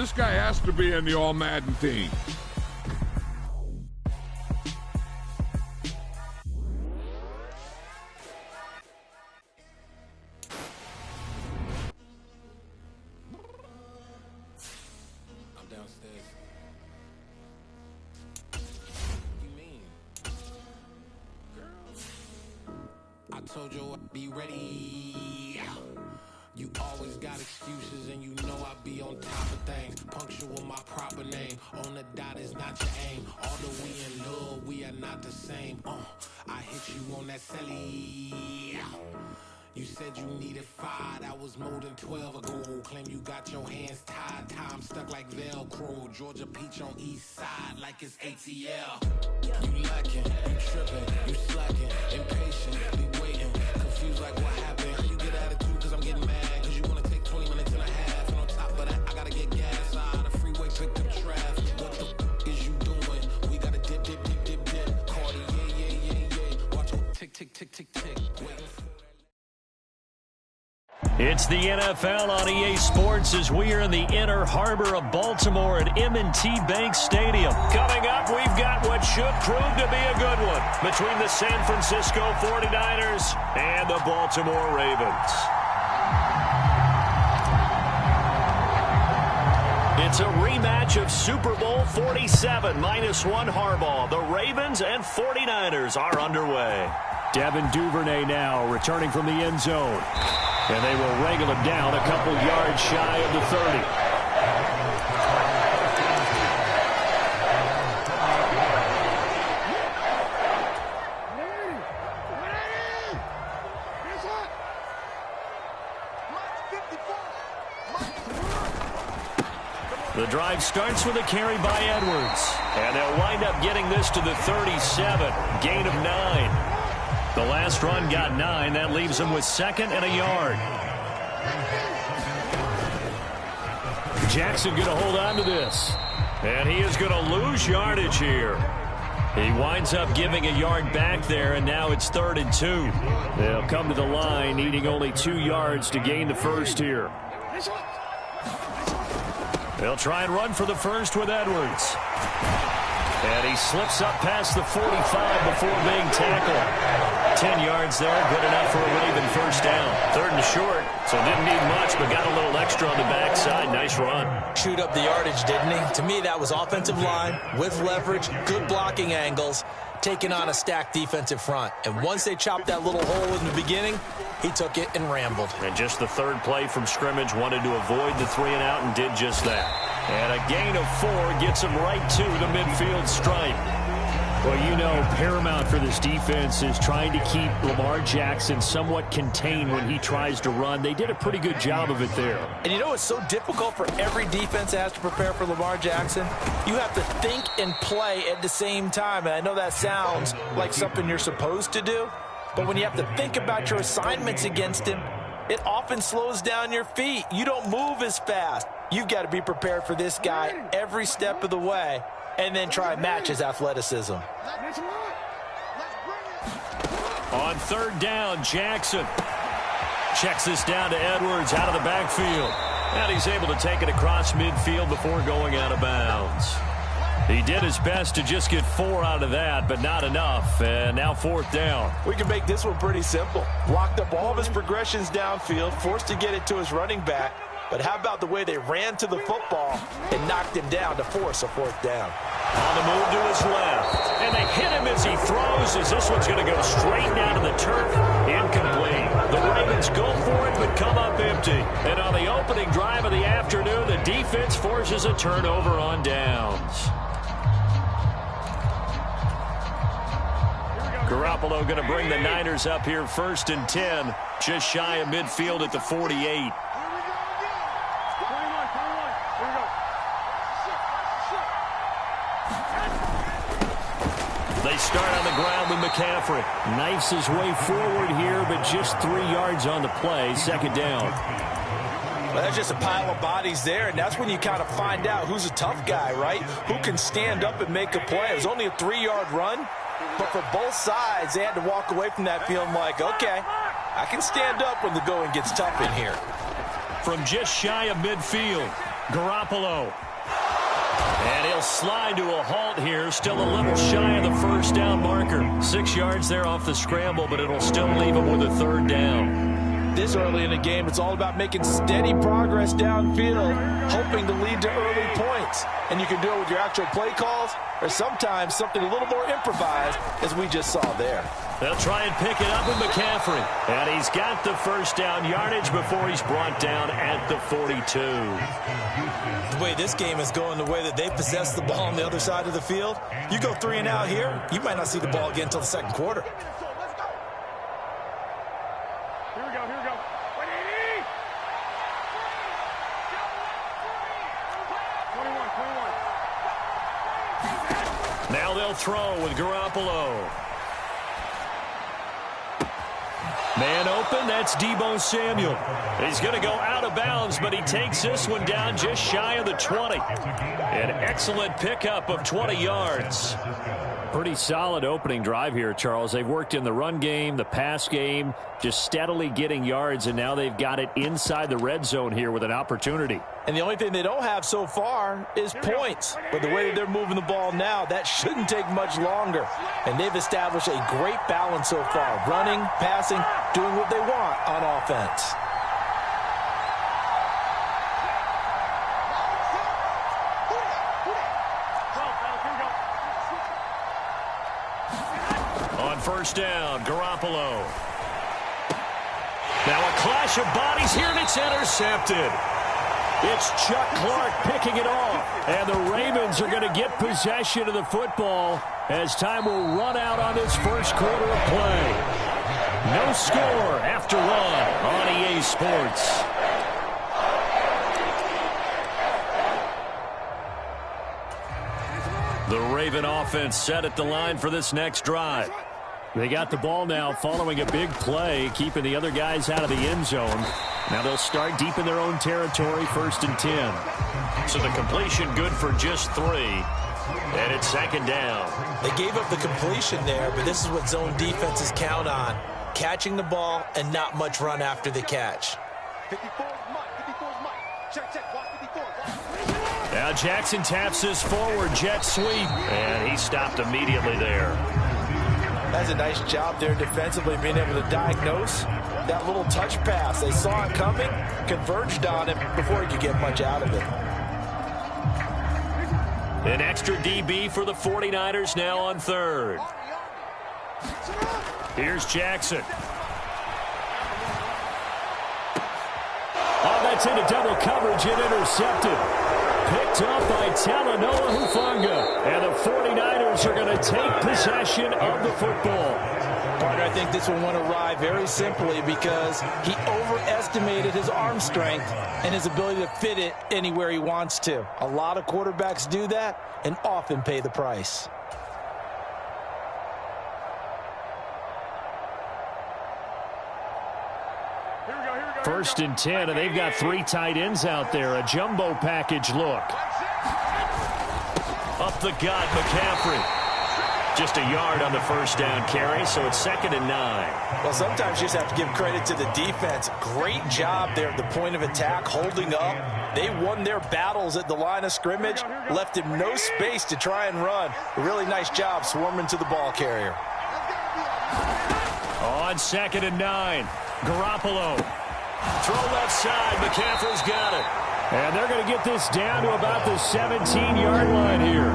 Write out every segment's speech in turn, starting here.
This guy has to be in the All-Madden team. I told you I'd be ready. You always got excuses and you know I be on top of things. Punctual my proper name. On the dot is not your aim. Although we in love, we are not the same. I hit you on that celly. You said you needed 5, that was more than 12 ago. Claim you got your hands tied, time stuck like Velcro. Georgia Peach on east side like it's ATL. You lacking, you tripping, you slacking, impatient, be waiting, confused like what happened. You get attitude cause I'm getting mad, cause you wanna take 20 minutes and a half. And on top of that, I gotta get gas out of the freeway, picked up traffic. What the is you doing? We gotta dip, dip, dip, dip, dip. Cardi, yeah. Watch your tick, tick, tick, tick, tick. Waiting for It's the NFL on EA Sports as we are in the inner harbor of Baltimore at M&T Bank Stadium. Coming up, we've got what should prove to be a good one between the San Francisco 49ers and the Baltimore Ravens. It's a rematch of Super Bowl 47 -1 Harbaugh. The Ravens and 49ers are underway. Devin Duvernay now returning from the end zone. And they will wrangle him down a couple yards shy of the 30. The drive starts with a carry by Edwards. And they'll wind up getting this to the 37. Gain of 9. The last run got 9. That leaves him with 2nd and a yard. Jackson going to hold on to this. And he is going to lose yardage here. He winds up giving a yard back there, and now it's 3rd and 2. They'll come to the line, needing only 2 yards to gain the first here. They'll try and run for the first with Edwards. And he slips up past the 45 before being tackled. 10 yards there, good enough for a Raven first down. 3rd and short, so didn't need much, but got a little extra on the backside. Nice run. Chewed up the yardage, didn't he? To me, that was offensive line with leverage, good blocking angles, taking on a stacked defensive front. And once they chopped that little hole in the beginning, he took it and rambled. And just the 3rd play from scrimmage, wanted to avoid the 3-and-out and did just that. And a gain of 4 gets him right to the midfield stripe. Well, you know, paramount for this defense is trying to keep Lamar Jackson somewhat contained when he tries to run. They did a pretty good job of it there. And you know it's so difficult for every defense that has to prepare for Lamar Jackson? You have to think and play at the same time. And I know that sounds like something you're supposed to do, but when you have to think about your assignments against him, it often slows down your feet. You don't move as fast. You've got to be prepared for this guy every step of the way and then try and match his athleticism. On 3rd down, Jackson checks this down to Edwards out of the backfield. And he's able to take it across midfield before going out of bounds. He did his best to just get 4 out of that, but not enough. And now 4th down. We can make this one pretty simple. Locked up all of his progressions downfield, forced to get it to his running back. But how about the way they ran to the football and knocked him down to force a 4th down? On the move to his left. And they hit him as he throws, as this one's going to go straight down to the turf. Incomplete. The Ravens go for it, but come up empty. And on the opening drive of the afternoon, the defense forces a turnover on downs. Garoppolo going to bring the Niners up here 1st and 10, just shy of midfield at the 48. They start on the ground with McCaffrey. Knifes his way forward here, but just 3 yards on the play. 2nd down. Well, that's just a pile of bodies there, and that's when you kind of find out who's a tough guy, right? Who can stand up and make a play. It was only a 3-yard run, but for both sides, they had to walk away from that feeling like, okay, I can stand up when the going gets tough in here. From just shy of midfield, Garoppolo. And he'll slide to a halt here. Still a little shy of the first down marker. 6 yards there off the scramble, but it'll still leave him with a third down. This early in the game, it's all about making steady progress downfield, hoping to lead to early points. And you can do it with your actual play calls or sometimes something a little more improvised, as we just saw there. They'll try and pick it up with McCaffrey. And he's got the first down yardage before he's brought down at the 42. The way this game is going, the way that they possess the ball on the other side of the field, you go 3 and out here, you might not see the ball again until the second quarter. Here we go. 21. Now they'll throw with Garoppolo. Man open, that's Deebo Samuel. He's going to go out of bounds, but he takes this one down just shy of the 20. An excellent pickup of 20 yards. Pretty solid opening drive here, Charles. They've worked in the run game, the pass game, just steadily getting yards, and now they've got it inside the red zone here with an opportunity. And the only thing they don't have so far is points. But the way that they're moving the ball now, that shouldn't take much longer. And they've established a great balance so far. Running, passing, doing what they want on offense. On first down, Garoppolo. Now a clash of bodies here, and it's intercepted. It's Chuck Clark picking it off. And the Ravens are going to get possession of the football as time will run out on this first quarter of play. No score after 1 on EA Sports. The Raven offense set at the line for this next drive. They got the ball now following a big play, keeping the other guys out of the end zone. Now they'll start deep in their own territory, 1st and 10. So the completion good for just 3. And it's 2nd down. They gave up the completion there, but this is what zone defenses count on. Catching the ball and not much run after the catch. 54's Mike. Check. Watch 54. Now Jackson taps this forward jet sweep. And he stopped immediately there. That's a nice job there defensively, being able to diagnose that little touch pass. They saw it coming, converged on it before he could get much out of it. An extra DB for the 49ers now on 3rd. Here's Jackson. Oh, that's into double coverage and intercepted. Picked up by Talanoa Hufanga. And the 49ers are going to take possession of the football. Partner, I think this one went awry very simply because he overestimated his arm strength and his ability to fit it anywhere he wants to. A lot of quarterbacks do that and often pay the price. First and 10, and they've got 3 tight ends out there. A jumbo package look. Up the gut, McCaffrey. Just a yard on the first down carry, so it's 2nd and 9. Well, sometimes you just have to give credit to the defense. Great job there at the point of attack, holding up. They won their battles at the line of scrimmage, left him no space to try and run. A really nice job swarming to the ball carrier. On 2nd and 9, Garoppolo. Throw left side. McCaffrey's got it. And they're going to get this down to about the 17-yard line here.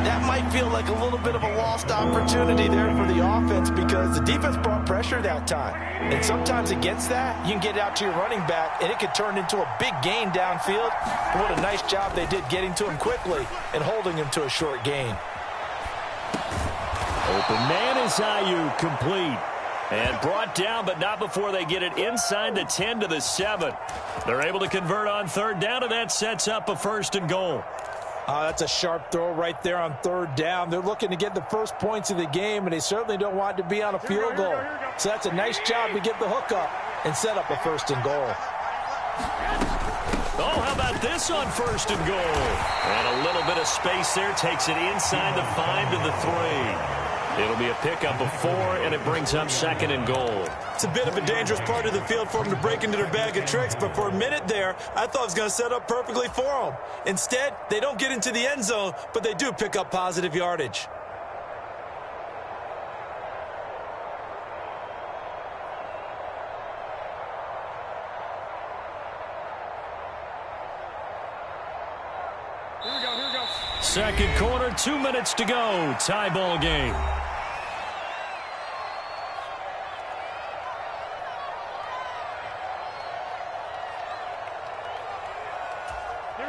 That might feel like a little bit of a lost opportunity there for the offense because the defense brought pressure that time. And sometimes against that, you can get out to your running back, and it could turn into a big gain downfield. But what a nice job they did getting to him quickly and holding him to a short gain. Open man is Ayuk, complete. And brought down, but not before they get it inside the 10 to the 7. They're able to convert on 3rd down, and that sets up a 1st and goal. That's a sharp throw right there on 3rd down. They're looking to get the first points of the game, and they certainly don't want to be on a field goal. So that's a nice job to get the hook up and set up a 1st and goal. Oh, how about this on 1st and goal? And a little bit of space there takes it inside the 5 to the 3. It'll be a pickup of 4, and it brings up 2nd and goal. It's a bit of a dangerous part of the field for them to break into their bag of tricks, but for a minute there, I thought it was going to set up perfectly for them. Instead, they don't get into the end zone, but they do pick up positive yardage. Here we go, here we go. Second quarter, 2 minutes to go. Tie ball game.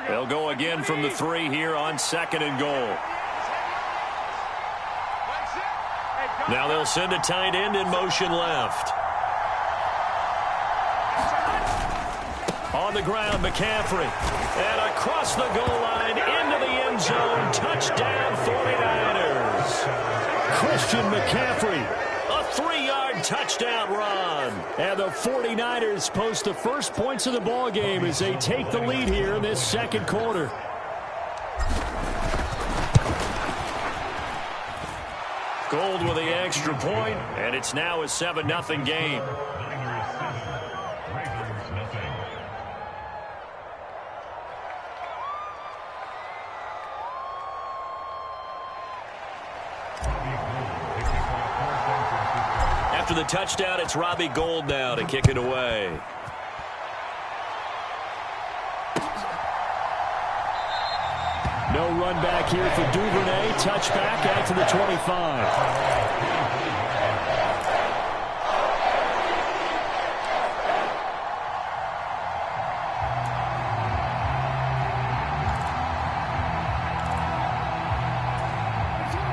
They'll go again from the 3 here on 2nd and goal. Now they'll send a tight end in motion left. On the ground, McCaffrey. And across the goal line, into the end zone. Touchdown, 49ers. Christian McCaffrey. A 3-yard touchdown run. And the 49ers post the first points of the ball game as they take the lead here in this second quarter. Gold with the extra point, and it's now a 7-0 game. After the touchdown, it's Robbie Gould now to kick it away. No run back here for Duvernay. Touchback out to the 25.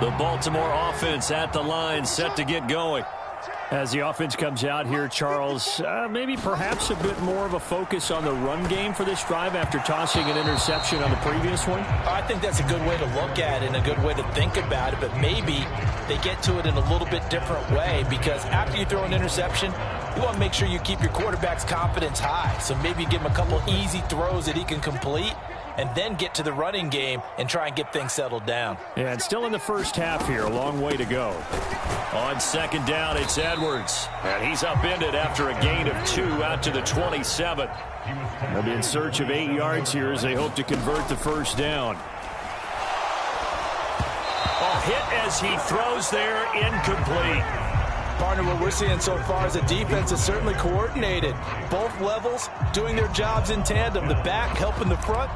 The Baltimore offense at the line, set to get going. As the offense comes out here, Charles, maybe perhaps a bit more of a focus on the run game for this drive after tossing an interception on the previous one? I think that's a good way to look at it and a good way to think about it, but maybe they get to it in a little bit different way, because after you throw an interception, you want to make sure you keep your quarterback's confidence high. So maybe give him a couple easy throws that he can complete, and then get to the running game and try and get things settled down. Yeah, and still in the first half here, a long way to go. On second down, it's Edwards. And he's upended after a gain of 2 out to the 27. They'll be in search of 8 yards here as they hope to convert the first down. A hit as he throws there, incomplete. Partner, what we're seeing so far is the defense is certainly coordinated. Both levels doing their jobs in tandem. The back helping the front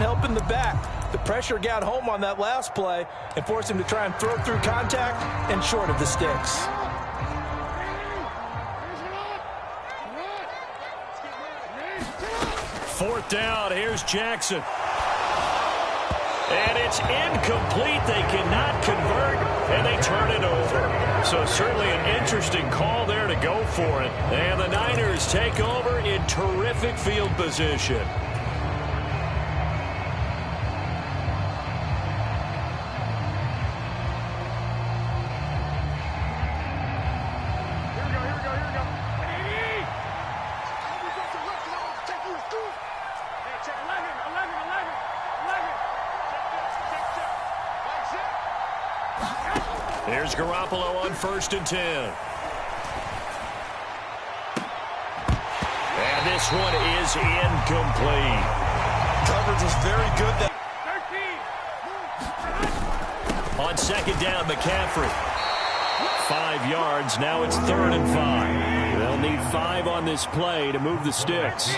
helping the back. The pressure got home on that last play and forced him to try and throw through contact and short of the sticks. Fourth down, here's Jackson. And it's incomplete. They cannot convert, and they turn it over. So certainly an interesting call there to go for it. And the Niners take over in terrific field position. Here's Garoppolo on 1st and 10. And this one is incomplete. Coverage was very good. On second down, McCaffrey. 5 yards. Now it's 3rd and 5. They'll need 5 on this play to move the sticks.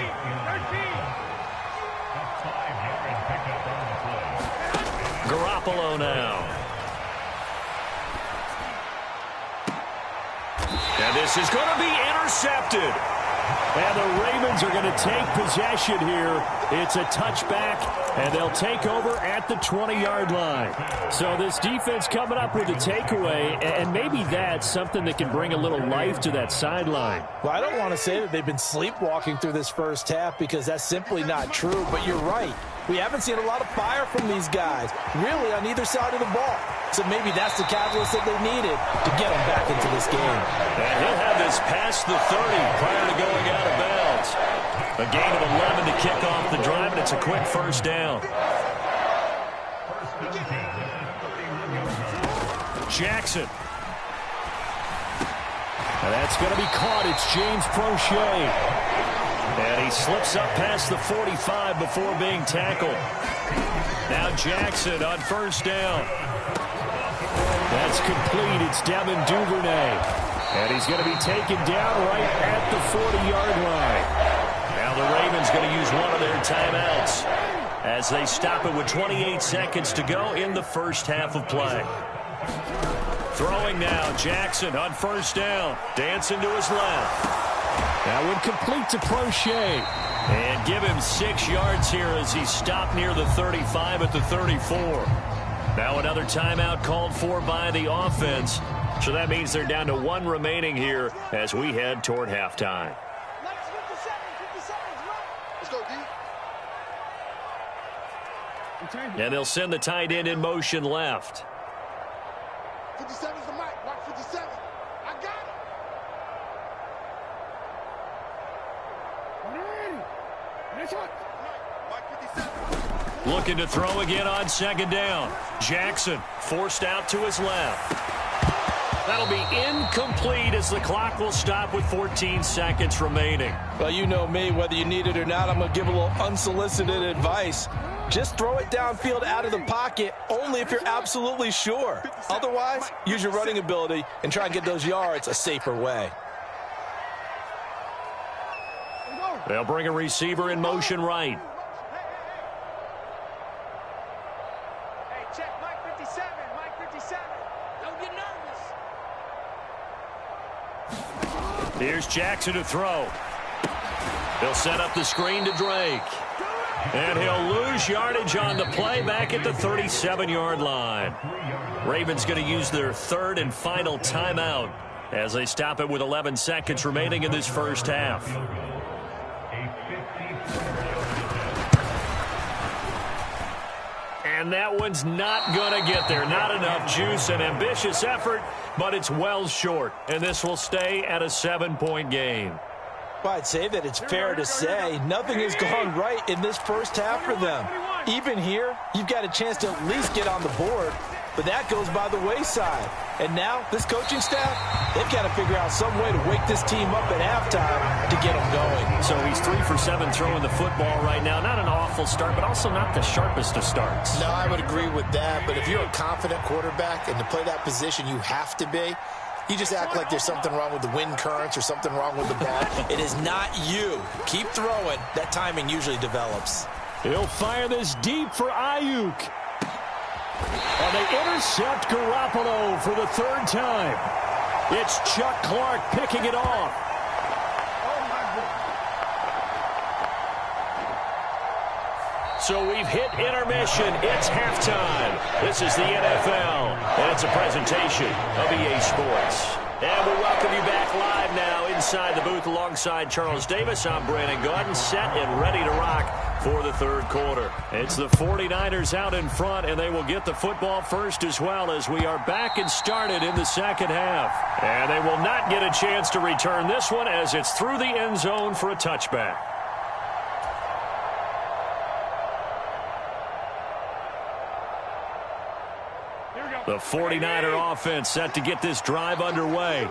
Garoppolo now. And this is going to be intercepted. And the Ravens are going to take possession here. It's a touchback, and they'll take over at the 20-yard line. So this defense coming up with a takeaway, and maybe that's something that can bring a little life to that sideline. Well, I don't want to say that they've been sleepwalking through this first half, because that's simply not true, but you're right. We haven't seen a lot of fire from these guys, really, on either side of the ball. So maybe that's the catalyst that they needed to get them back into this game. And he'll have this past the 30 prior to going out of bounds. A gain of 11 to kick off the drive, and it's a quick first down. Jackson. And that's going to be caught. It's James Prochet. And he slips up past the 45 before being tackled. Now Jackson on first down. That's complete. It's Devin Duvernay. And he's going to be taken down right at the 40-yard line. Now the Ravens going to use one of their timeouts as they stop it with 28 seconds to go in the first half of play. Throwing now, Jackson on first down. Dancing to his left. That would complete to Prochet. And give him 6 yards here as he stopped near the 35 at the 34. Now another timeout called for by the offense. So that means they're down to 1 remaining here as we head toward halftime. Let's go, D. And they'll send the tight end in motion left. 57's the mic. Mark 57. I got it. Mike 57. Looking to throw again on second down. Jackson forced out to his left. That'll be incomplete as the clock will stop with 14 seconds remaining. Well, you know me, whether you need it or not, I'm going to give a little unsolicited advice. Just throw it downfield out of the pocket only if you're absolutely sure. Otherwise, use your running ability and try and get those yards a safer way. They'll bring a receiver in motion right. Hey, check Mike 57. Mike 57. Don't get nervous. Here's Jackson to throw. He'll set up the screen to Drake. And he'll lose yardage on the play back at the 37-yard line. Ravens going to use their 3rd and final timeout as they stop it with 11 seconds remaining in this first half. And that one's not going to get there. Not enough juice. An ambitious effort, but it's well short. And this will stay at a 7-point game. Well, I'd say that it's fair to say nothing has gone right in this first half for them. Even here, you've got a chance to at least get on the board, but that goes by the wayside. And now, this coaching staff, they've got to figure out some way to wake this team up at halftime to get them going. So he's 3 for 7 throwing the football right now. Not an awful start, but also not the sharpest of starts. No, I would agree with that, but if you're a confident quarterback and to play that position, you have to be. You just act like there's something wrong with the wind currents or something wrong with the ball. It is not you. Keep throwing. That timing usually develops. He'll fire this deep for Ayuk. And they intercept Garoppolo for the 3rd time. It's Chuck Clark picking it off. So we've hit intermission. It's halftime. This is the NFL, and it's a presentation of EA Sports. And we welcome you back live now inside the booth alongside Charles Davis. I'm Brandon Gordon, set and ready to rock for the 3rd quarter. It's the 49ers out in front, and they will get the football first as well as we are back and started in the second half. And they will not get a chance to return this one as it's through the end zone for a touchback. The 49er offense set to get this drive underway.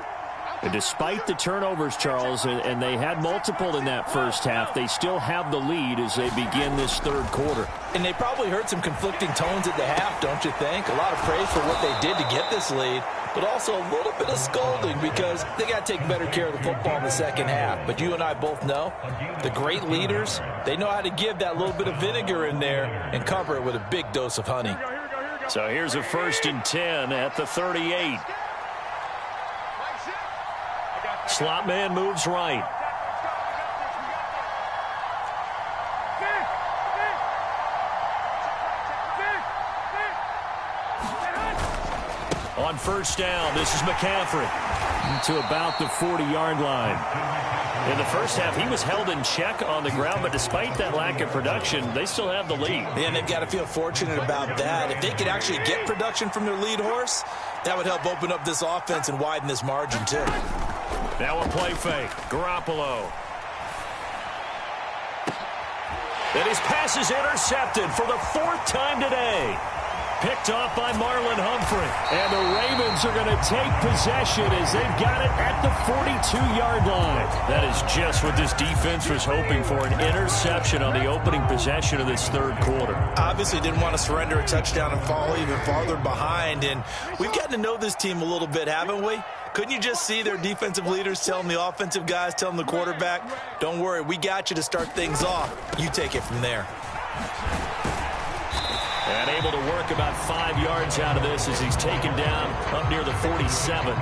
And despite the turnovers, Charles, and they had multiple in that first half, they still have the lead as they begin this 3rd quarter. And they probably heard some conflicting tones at the half, don't you think? A lot of praise for what they did to get this lead, but also a little bit of scolding because they got to take better care of the football in the second half. But you and I both know the great leaders, they know how to give that little bit of vinegar in there and cover it with a big dose of honey. So here's a 1st and 10 at the 38. Slot man moves right. On first down, this is McCaffrey to about the 40-yard line. In the first half, he was held in check on the ground, but despite that lack of production, they still have the lead. And they've got to feel fortunate about that. If they could actually get production from their lead horse, that would help open up this offense and widen this margin, too. Now a play fake. Garoppolo. And his pass is intercepted for the 4th time today. picked off by Marlon Humphrey. And the Ravens are going to take possession as they've got it at the 42-yard line. That is just what this defense was hoping for, an interception on the opening possession of this third quarter. Obviously didn't want to surrender a touchdown and fall even farther behind. And we've gotten to know this team a little bit, haven't we? Couldn't you just see their defensive leaders telling the offensive guys, telling the quarterback, don't worry, we got you to start things off. You take it from there. And able to work about 5 yards out of this as he's taken down up near the 47.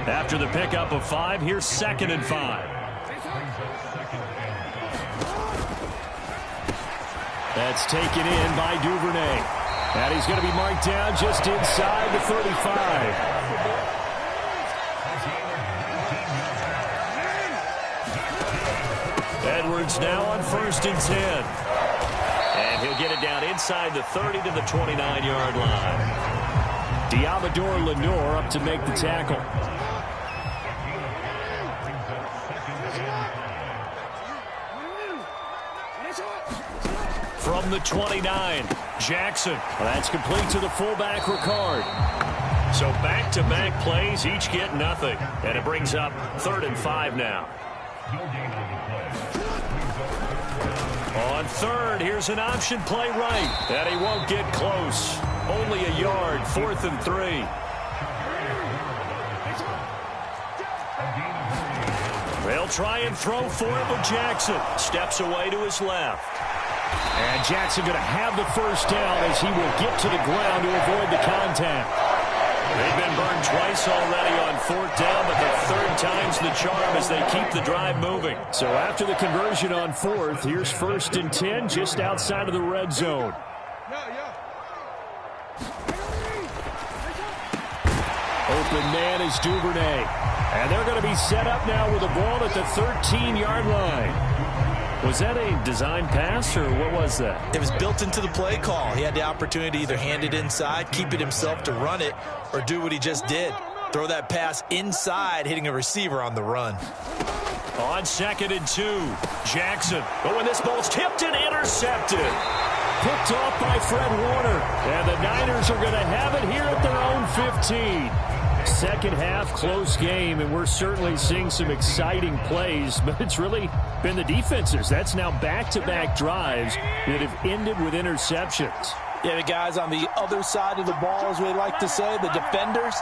After the pickup of 5, here's 2nd and 5. That's taken in by Duvernay. And he's going to be marked down just inside the 35. Edwards now on 1st and 10. And he'll get it down inside the 30 to the 29-yard line. Diamador Lenore up to make the tackle. From the 29, Jackson. That's complete to the fullback, Ricard. So back-to-back plays, each get nothing. And it brings up 3rd and 5 now. On 3rd, here's an option play right. And he won't get close. Only a yard, 4th and 3. They'll try and throw for it, but Jackson steps away to his left. And Jackson going to have the first down as he will get to the ground to avoid the contact. They've been burned twice already on 4th down, but the 3rd time's the charm as they keep the drive moving. So after the conversion on 4th, here's 1st and 10 just outside of the red zone. Open man is Duvernay. And they're going to be set up now with a ball at the 13-yard line. Was that a design pass, or what was that? It was built into the play call. He had the opportunity to either hand it inside, keep it himself to run it, or do what he just did. Throw that pass inside, hitting a receiver on the run. On 2nd and 2, Jackson. But when this ball's tipped and intercepted. Picked off by Fred Warner. And the Niners are going to have it here at their own 15. Second half, close game, and we're certainly seeing some exciting plays, but it's really been the defenses. That's now back-to-back drives that have ended with interceptions. Yeah, the guys on the other side of the ball, as we like to say, the defenders,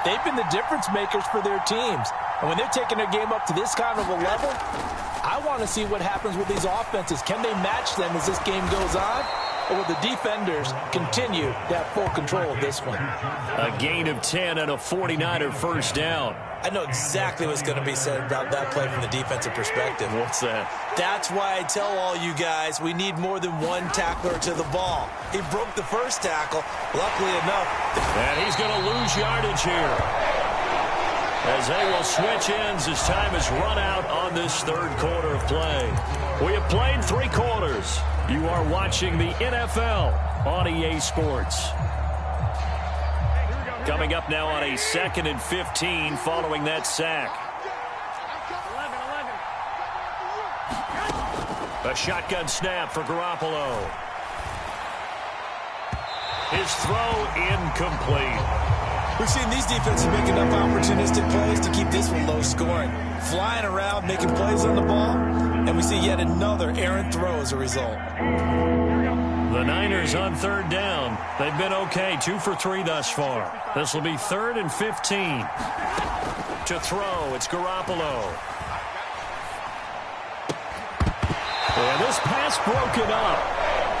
they've been the difference makers for their teams. And when they're taking their game up to this kind of a level, I want to see what happens with these offenses. Can they match them as this game goes on? Or will the defenders continue to have full control of this one? A gain of 10 and a 49er first down. I know exactly what's going to be said about that play from the defensive perspective. What's that? That's why I tell all you guys we need more than one tackler to the ball. He broke the first tackle, luckily enough. And he's going to lose yardage here, as they will switch ends as time has run out on this 3rd quarter of play. We have played 3 quarters. You are watching the NFL on EA Sports. Coming up now on a 2nd and 15 following that sack. A shotgun snap for Garoppolo. His throw incomplete. We've seen these defenses make enough opportunistic plays to keep this one low scoring. Flying around, making plays on the ball, and we see yet another errant throw as a result. The Niners on 3rd down. They've been okay, 2 for 3 thus far. This will be 3rd and 15. To throw, it's Garoppolo. And this pass broken up.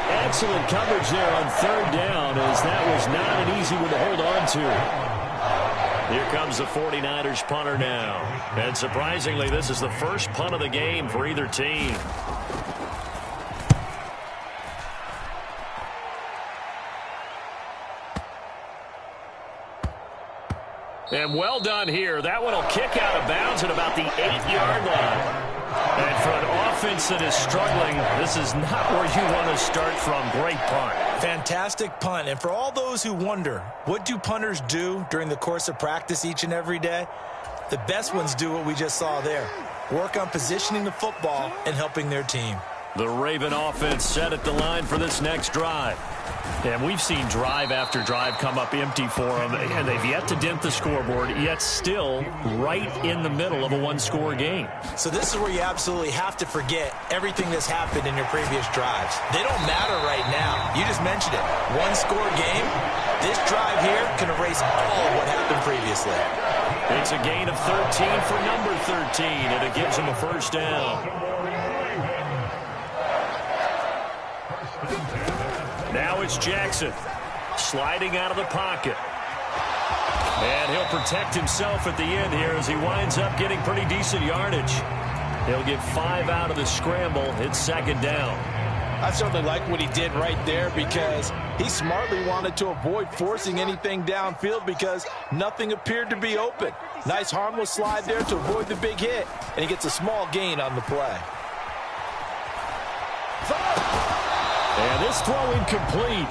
Excellent coverage there on 3rd down, as that was not an easy one to hold on to. Here comes the 49ers punter now. And surprisingly, this is the first punt of the game for either team. And well done here. That one will kick out of bounds at about the 8-yard line. And for an offense that is struggling, this is not where you want to start from. Great punt. Fantastic punt. And for all those who wonder, what do punters do during the course of practice each and every day? The best ones do what we just saw there. Work on positioning the football and helping their team. The Raven offense set at the line for this next drive. And we've seen drive after drive come up empty for them, and they've yet to dent the scoreboard, yet still right in the middle of a one-score game. So this is where you absolutely have to forget everything that's happened in your previous drives. They don't matter right now. You just mentioned it. One-score game. This drive here can erase all of what happened previously. It's a gain of 13 for number 13, and it gives them a first down. Now it's Jackson sliding out of the pocket. And he'll protect himself at the end here as he winds up getting pretty decent yardage. He'll get 5 out of the scramble. It's second down. I certainly like what he did right there because he smartly wanted to avoid forcing anything downfield because nothing appeared to be open. Nice harmless slide there to avoid the big hit, and he gets a small gain on the play. And this throw incomplete.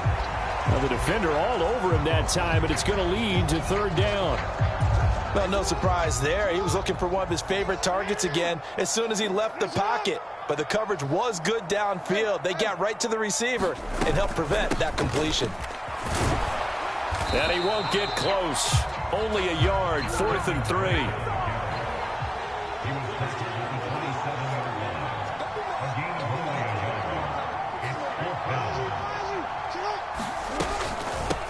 Well, the defender all over him that time, and it's going to lead to third down. Well, no surprise there. He was looking for one of his favorite targets again as soon as he left the pocket. But the coverage was good downfield. They got right to the receiver and helped prevent that completion. And he won't get close. Only a yard, 4th and 3.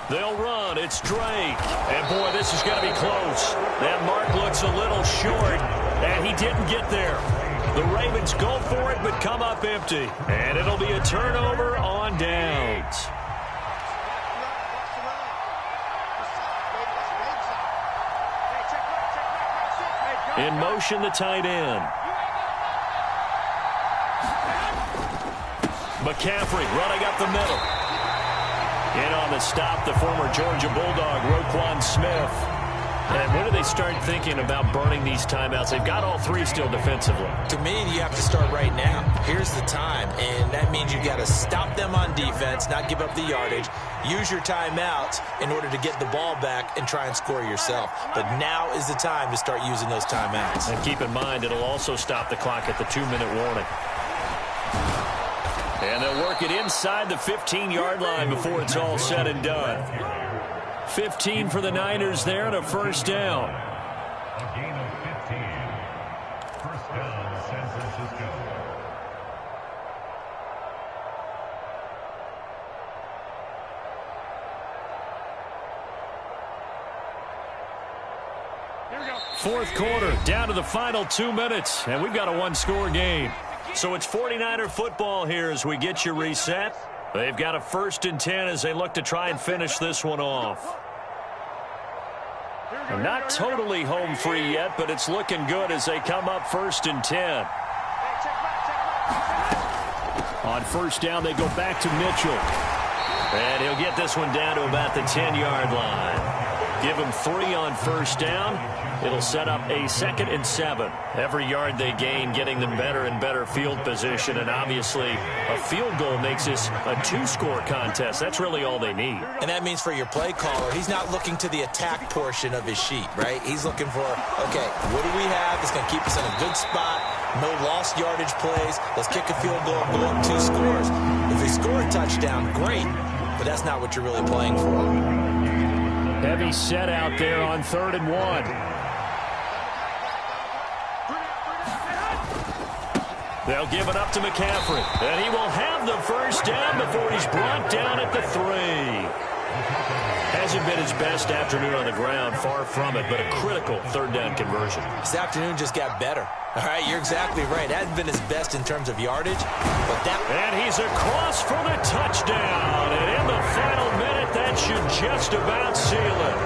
They'll run. It's Drake. And, boy, this is going to be close. That mark looks a little short, and he didn't get there. The Ravens go for it but come up empty. And it'll be a turnover on downs. In motion, the tight end. McCaffrey running up the middle. In on the stop, the former Georgia Bulldog, Roquan Smith. And when do they start thinking about burning these timeouts? They've got all 3 still defensively. To me, you have to start right now. Here's the time, and that means you've got to stop them on defense, not give up the yardage. Use your timeouts in order to get the ball back and try and score yourself. But now is the time to start using those timeouts. And keep in mind, it'll also stop the clock at the 2-minute warning. And they'll work it inside the 15-yard line before it's all said and done. 15 for the Niners there and a first down. A gain of 15. First down, San Francisco. Here we go. Fourth quarter, down to the final 2 minutes, and we've got a one-score game. So it's 49er football here as we get you reset. They've got a 1st and 10 as they look to try and finish this one off. And not totally home free yet, but it's looking good as they come up 1st and 10. On first down, they go back to Mitchell. And he'll get this one down to about the 10-yard line. Give him 3 on first down. It'll set up a 2nd and 7. Every yard they gain, getting them better and better field position. And obviously, a field goal makes this a 2-score contest. That's really all they need. And that means for your play caller, he's not looking to the attack portion of his sheet, right? He's looking for, okay, what do we have that's going to keep us in a good spot? No lost yardage plays. Let's kick a field goal and go up 2 scores. If they score a touchdown, great. But that's not what you're really playing for. Heavy set out there on 3rd and 1. They'll give it up to McCaffrey. And he will have the first down before he's brought down at the 3. Hasn't been his best afternoon on the ground, far from it, but a critical 3rd down conversion. This afternoon just got better. All right, you're exactly right. Hasn't been his best in terms of yardage, but that... And he's across for the touchdown. And in the final minute, that should just about seal it.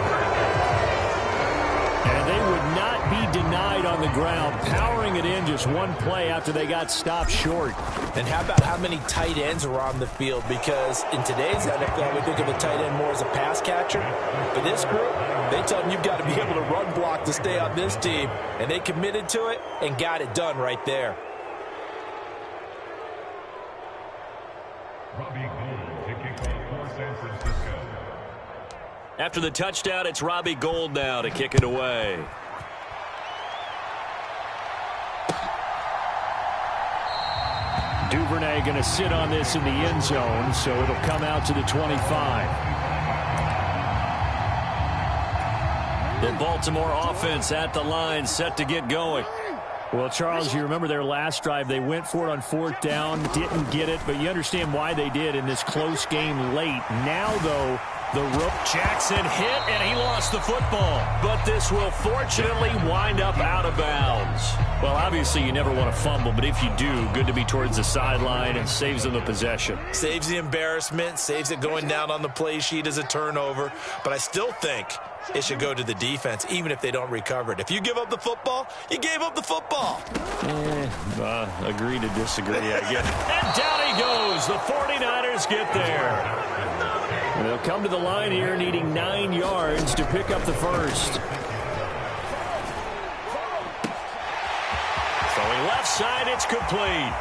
And they would not be denied on the ground, powering it in just one play after they got stopped short. And how about how many tight ends are on the field? Because in today's NFL, we think of a tight end more as a pass catcher. For this group, they tell them you've got to be able to run block to stay on this team. And they committed to it and got it done right there. Robbie Gould to kick off for San Francisco. After the touchdown, it's Robbie Gould now to kick it away. Duvernay going to sit on this in the end zone, so it'll come out to the 25. The Baltimore offense at the line, set to get going. Well, Charles, you remember their last drive. They went for it on 4th down, didn't get it, but you understand why they did in this close game late. Now, though, the rope. Jackson hit, and he lost the football. But this will fortunately wind up out of bounds. Well, obviously, you never want to fumble, but if you do, good to be towards the sideline and saves them the possession. Saves the embarrassment, saves it going down on the play sheet as a turnover. But I still think it should go to the defense, even if they don't recover it. If you give up the football, you gave up the football. Agree to disagree, I guess. And down he goes. The 49ers get there. And they'll come to the line here needing 9 yards to pick up the first. Throwing left side, it's complete.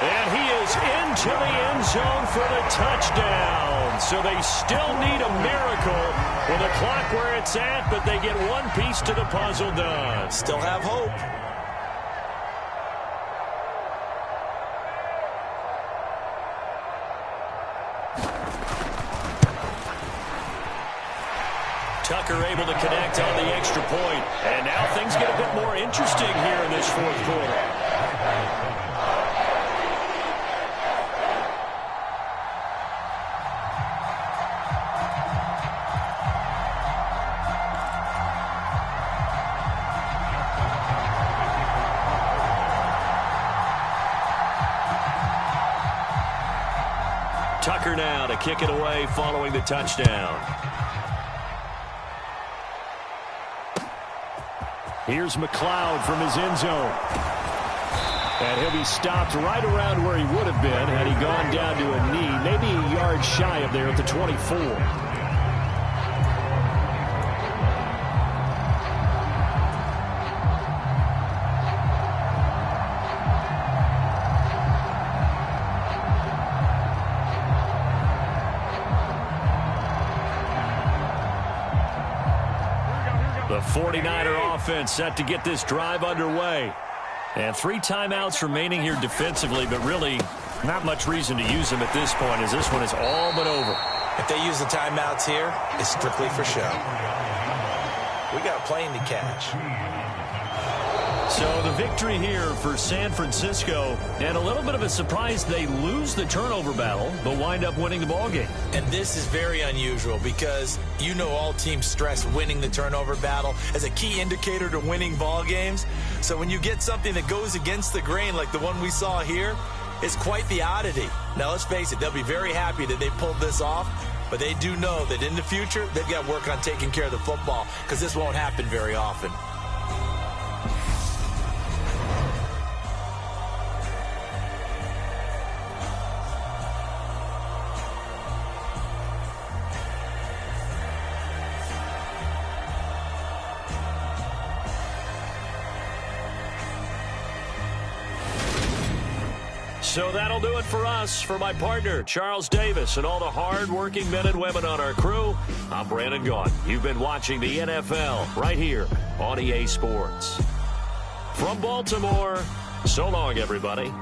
And he is into the end zone for the touchdown. So they still need a miracle with the clock where it's at, but they get one piece to the puzzle done. Still have hope. Tucker able to connect on the extra point. And now things get a bit more interesting here in this 4th quarter. Tucker now to kick it away following the touchdown. Here's McLeod from his end zone. And he'll be stopped right around where he would have been had he gone down to a knee, maybe a yard shy of there at the 24. The 49er offense set to get this drive underway. And 3 timeouts remaining here defensively, but really not much reason to use them at this point as this one is all but over. If they use the timeouts here, it's strictly for show. We got a plane to catch. So the victory here for San Francisco, and a little bit of a surprise, they lose the turnover battle, but wind up winning the ballgame. And this is very unusual because you know all teams stress winning the turnover battle as a key indicator to winning ball games. So when you get something that goes against the grain like the one we saw here, it's quite the oddity. Now let's face it, they'll be very happy that they pulled this off, but they do know that in the future they've got to work on taking care of the football because this won't happen very often. So that'll do it for us. For my partner, Charles Davis, and all the hard-working men and women on our crew, I'm Brandon Gaudin. You've been watching the NFL right here on EA Sports. From Baltimore, so long, everybody.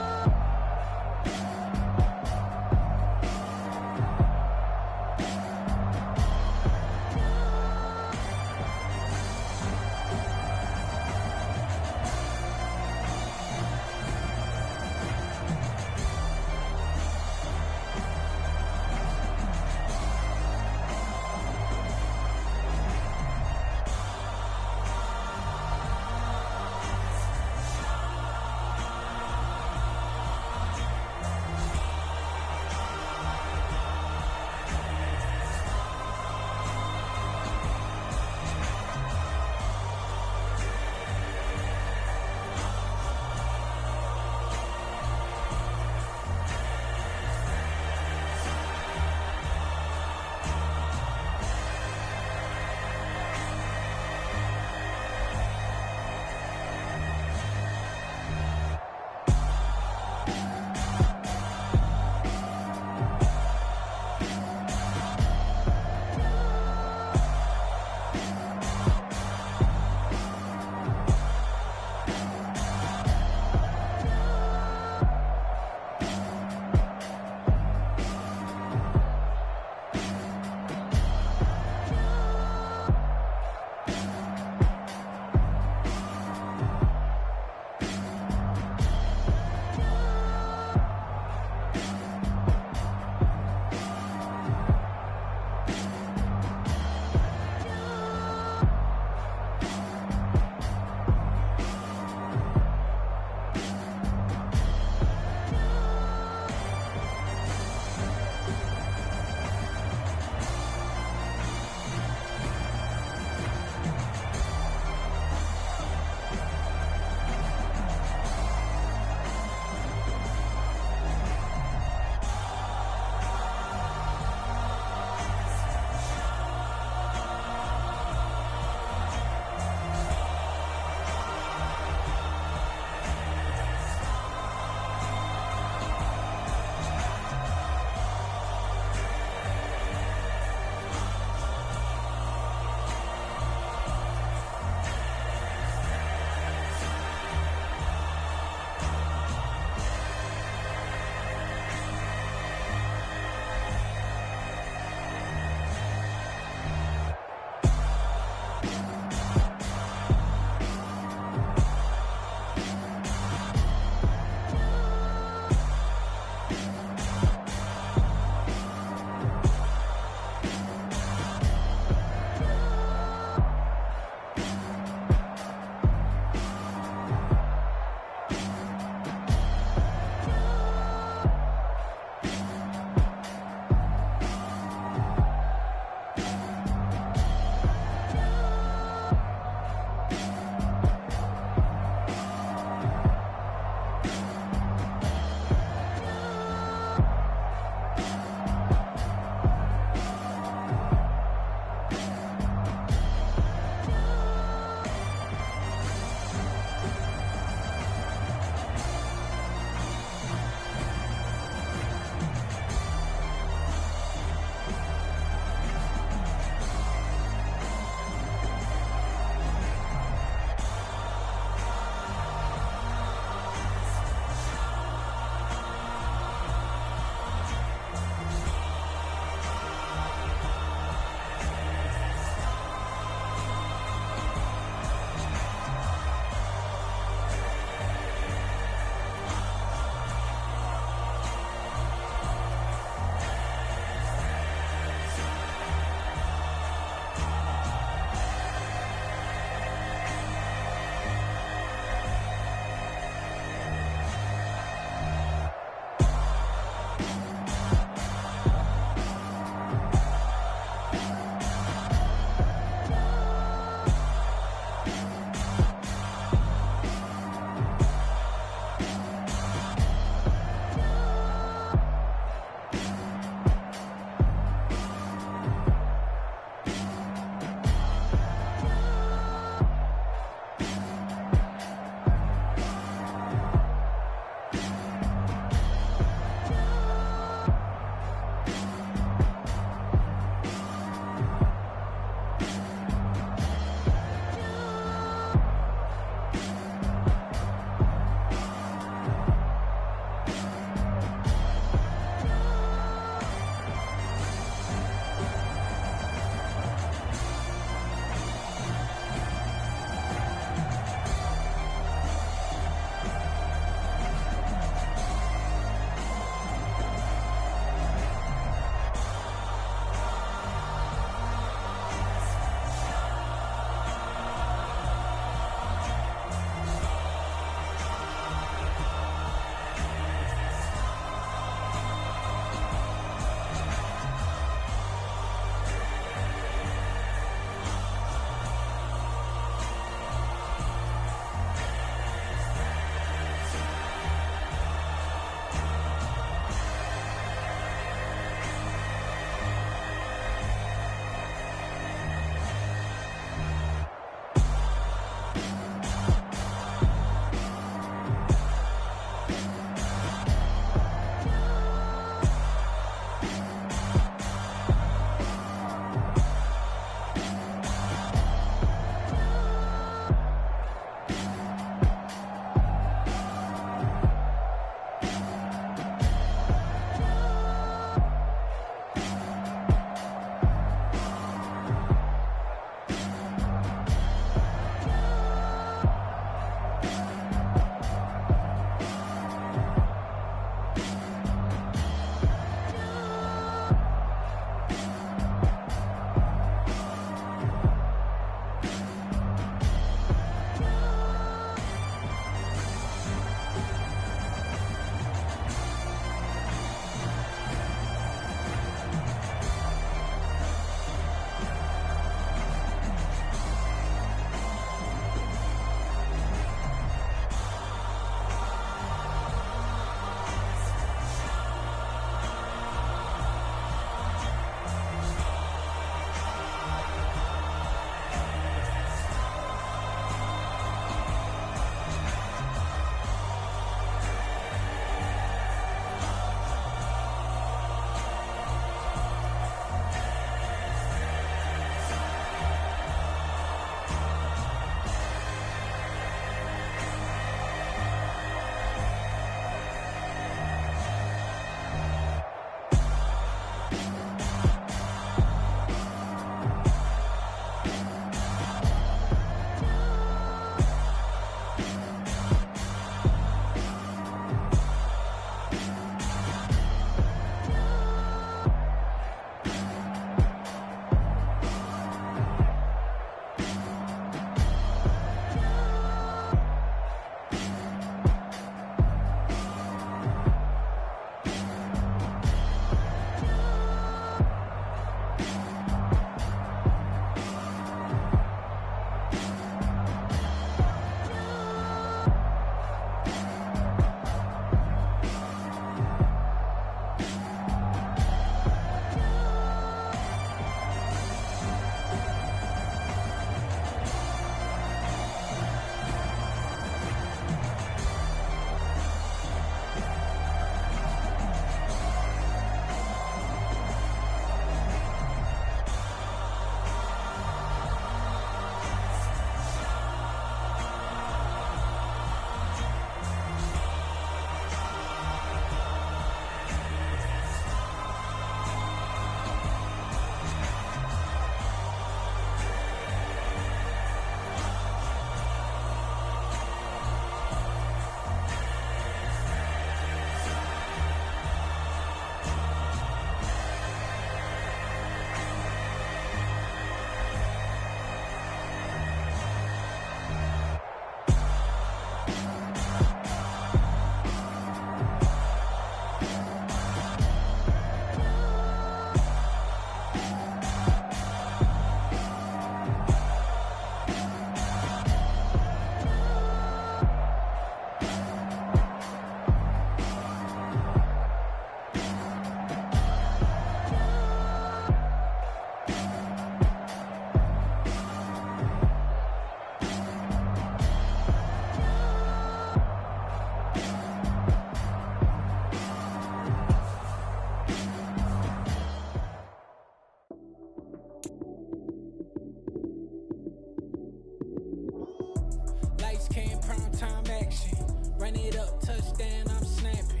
prime time action. Run it up, touchdown, I'm snapping.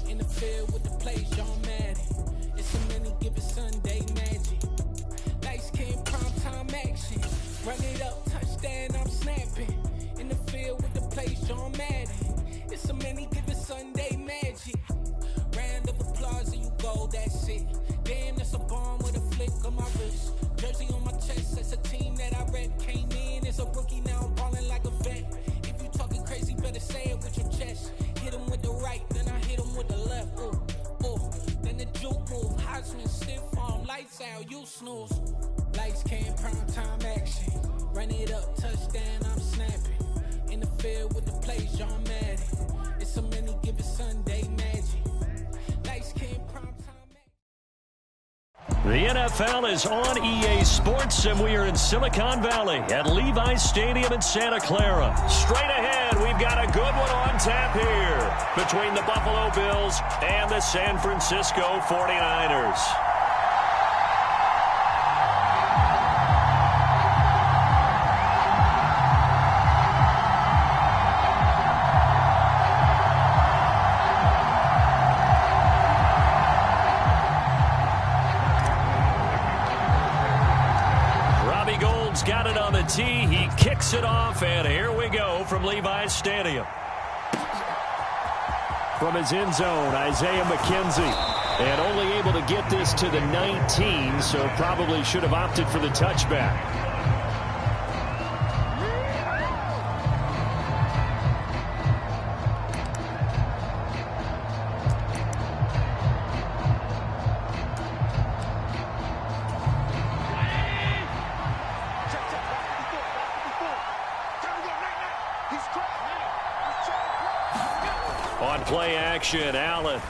In the field with the plays, John Madden. It's a many given Sunday magic. Light skin, prime time action. Run it up, touchdown, I'm snapping. In the field with the plays, John Madden. It's a many given Sunday magic. Round of applause and you go, that's it. Damn, that's a bomb with a flick on my wrist. Jersey on my chest, that's a team that I rep. Came in as a rookie, now I'm balling like a vet. If you talking crazy, better say it with your chest. Hit him with the right, then I hit him with the left. Ooh, ooh. Then the juke move, Heisman stiff arm, lights out, you snooze. Lights came, prime time action. Run it up, touchdown, I'm snapping. In the field with the plays, John Madden. It's a many given Sunday magic. Lights came, prime time. The NFL is on EA Sports, and we are in Silicon Valley at Levi's Stadium in Santa Clara. Straight ahead, we've got a good one on tap here between the Buffalo Bills and the San Francisco 49ers. Got it on the tee. He kicks it off, and here we go from Levi's Stadium. From his end zone, Isaiah McKenzie. And only able to get this to the 19, so probably should have opted for the touchback. On play action, Allen.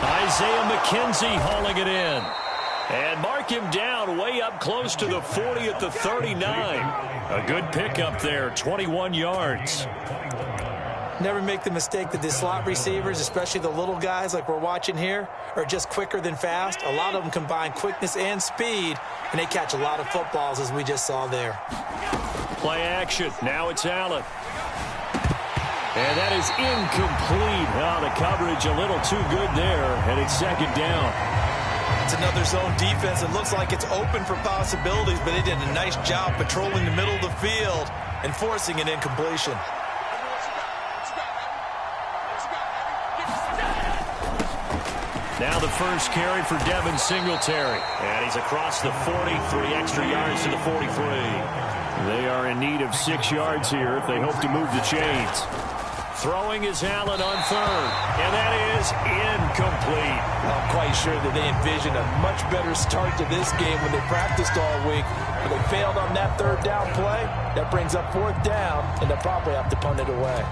Isaiah McKenzie hauling it in. And mark him down way up close to the 40 at the 39. A good pickup there, 21 yards. Never make the mistake that the slot receivers, especially the little guys like we're watching here, are just quicker than fast. A lot of them combine quickness and speed, and they catch a lot of footballs, as we just saw there. Play action. Now it's Allen. And that is incomplete. Oh, the coverage a little too good there, and it's second down. It's another zone defense. It looks like it's open for possibilities, but they did a nice job patrolling the middle of the field and forcing an incompletion. Now the first carry for Devin Singletary. And he's across the 40, 3 extra yards to the 43. They are in need of 6 yards here if they hope to move the chains. Throwing is Allen on third, and that is incomplete. I'm quite sure that they envisioned a much better start to this game when they practiced all week, but they failed on that third down play. That brings up fourth down, and they'll probably have to punt it away.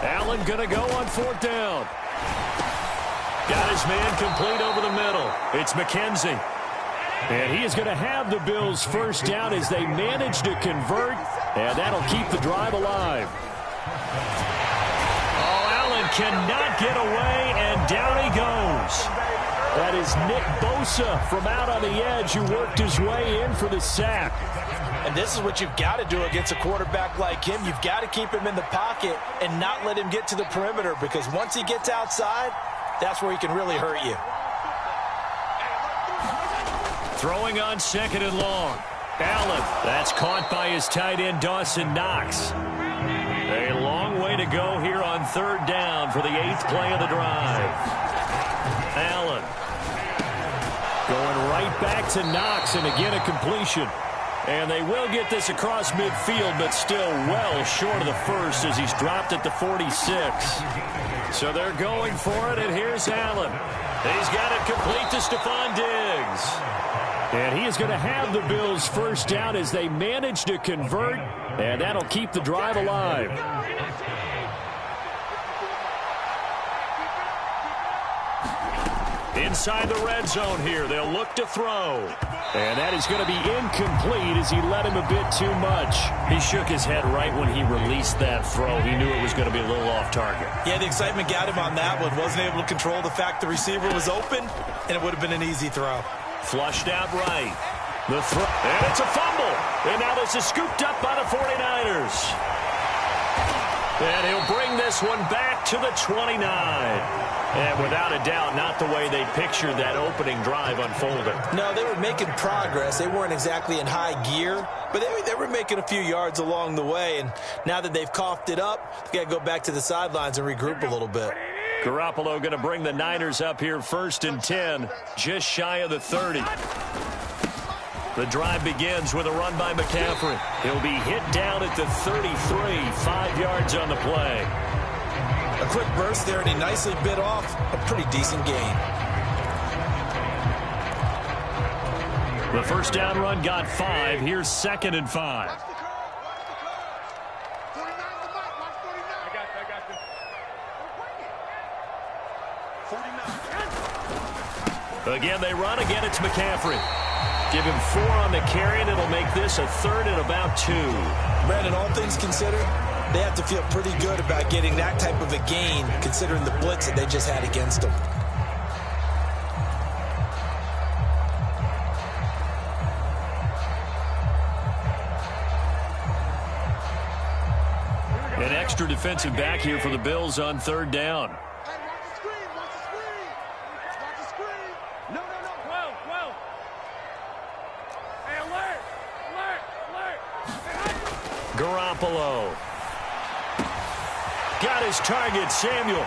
Allen going to go on fourth down. Got his man complete over the middle. It's McKenzie. And he is going to have the Bills first down as they manage to convert, and that'll keep the drive alive. Oh, Allen cannot get away, and down he goes. That is Nick Bosa from out on the edge who worked his way in for the sack. And this is what you've got to do against a quarterback like him. You've got to keep him in the pocket and not let him get to the perimeter, because once he gets outside, that's where he can really hurt you. Throwing on second and long. Allen, that's caught by his tight end Dawson Knox. A long way to go here on third down for the 8th play of the drive. Allen going right back to Knox, and again a completion. And they will get this across midfield, but still well short of the first as he's dropped at the 46. So they're going for it, and here's Allen. He's got it complete to Stephon Diggs. And he is going to have the Bills first down as they manage to convert, and that'll keep the drive alive. Inside the red zone here. They'll look to throw. And that is going to be incomplete as he let him a bit too much. He shook his head right when he released that throw. He knew it was going to be a little off target. Yeah, the excitement got him on that one. Wasn't able to control the fact the receiver was open, and it would have been an easy throw. Flushed out right. The throw. And it's a fumble. And now this is scooped up by the 49ers. And he'll bring this one back to the 29. And without a doubt, not the way they pictured that opening drive unfolding. No, they were making progress. They weren't exactly in high gear, but they were making a few yards along the way. And now that they've coughed it up, they got to go back to the sidelines and regroup a little bit. Garoppolo going to bring the Niners up here 1st and 10, just shy of the 30. The drive begins with a run by McCaffrey. He'll be hit down at the 33, 5 yards on the play. A quick burst there, and he nicely bit off a pretty decent gain. The first down run got 5. Here's 2nd and 5. Again, they run. Again, it's McCaffrey. Give him 4 on the carry, and it'll make this a 3rd and about 2. Brandon, all things considered, they have to feel pretty good about getting that type of a gain, considering the blitz that they just had against them. An extra defensive back here for the Bills on 3rd down. Garoppolo. Got his target, Samuel.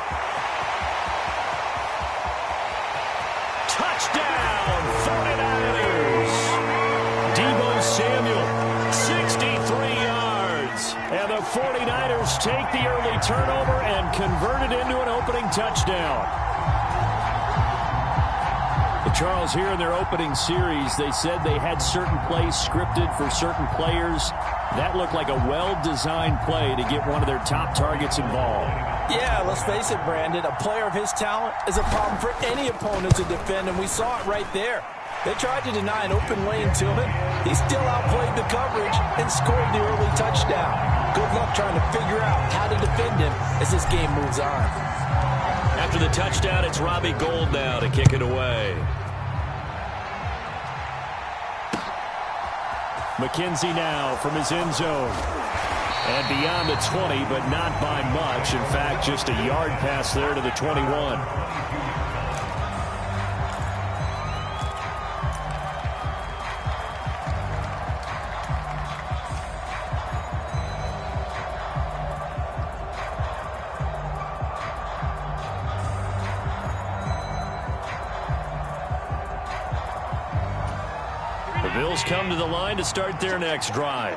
Touchdown, 49ers. Deebo Samuel, 63 yards. And the 49ers take the early turnover and convert it into an opening touchdown. Charles, here in their opening series, they said they had certain plays scripted for certain players. That looked like a well-designed play to get one of their top targets involved. Yeah, let's face it, Brandon. A player of his talent is a problem for any opponent to defend, and we saw it right there. They tried to deny an open lane to him. He still outplayed the coverage and scored the early touchdown. Good luck trying to figure out how to defend him as this game moves on. After the touchdown, it's Robbie Gould now to kick it away. McKenzie now from his end zone. And beyond the 20, but not by much. In fact, just a yard pass there to the 21. Bills come to the line to start their next drive.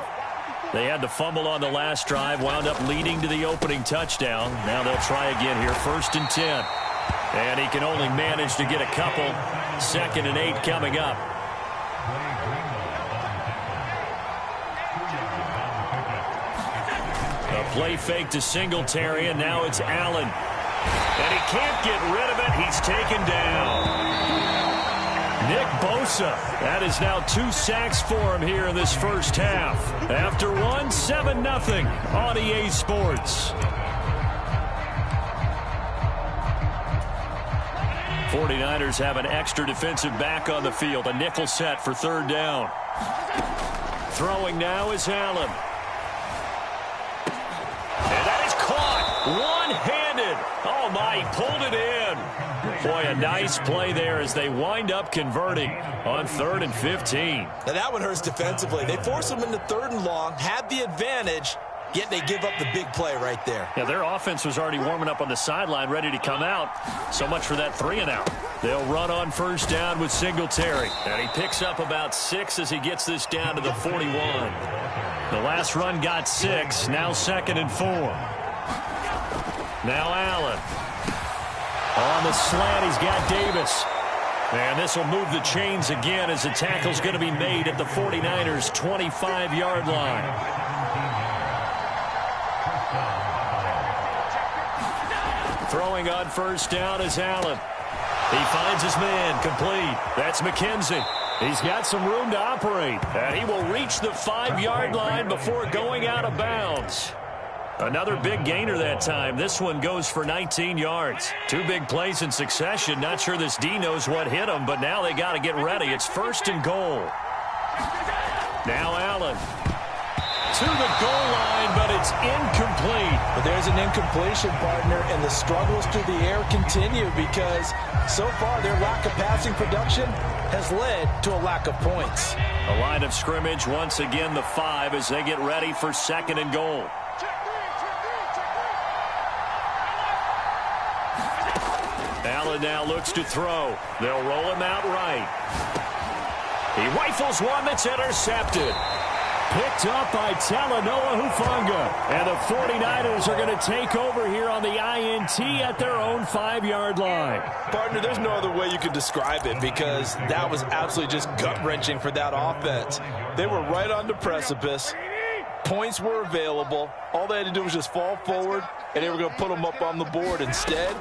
They had the fumble on the last drive, wound up leading to the opening touchdown. Now they'll try again here, 1st and 10. And he can only manage to get a couple. 2nd and 8 coming up. A play fake to Singletary, and now it's Allen. And he can't get rid of it. He's taken down. Nick Bosa. That is now 2 sacks for him here in this first half. After one, 7-0 on EA Sports. 49ers have an extra defensive back on the field. A nickel set for 3rd down. Throwing now is Allen. And that is caught. One-handed. Oh, my, he pulled it in. Boy, a nice play there as they wind up converting on 3rd and 15. Now that one hurts defensively. They force them into 3rd and long, had the advantage, yet they give up the big play right there. Yeah, their offense was already warming up on the sideline, ready to come out. So much for that 3 and out. They'll run on 1st down with Singletary. And he picks up about 6 as he gets this down to the 41. The last run got 6, now 2nd and 4. Now Allen. On the slant, he's got Davis. And this will move the chains again as the tackle's going to be made at the 49ers' 25-yard line. Throwing on 1st down is Allen. He finds his man, complete. That's McKenzie. He's got some room to operate, and he will reach the 5-yard line before going out of bounds. Another big gainer that time. This one goes for 19 yards. 2 big plays in succession. Not sure this D knows what hit him, but now they got to get ready. It's 1st and goal. Now Allen to the goal line, but it's incomplete. But there's an incompletion, partner, and the struggles through the air continue because so far their lack of passing production has led to a lack of points. A line of scrimmage, once again the 5 as they get ready for 2nd and goal. Allen now looks to throw. They'll roll him out right. He rifles one that's intercepted. Picked up by Talanoa Hufanga. And the 49ers are going to take over here on the INT at their own 5-yard line. Partner, there's no other way you could describe it because that was absolutely just gut-wrenching for that offense. They were right on the precipice. Points were available. All they had to do was just fall forward, and they were going to put them up on the board. Instead,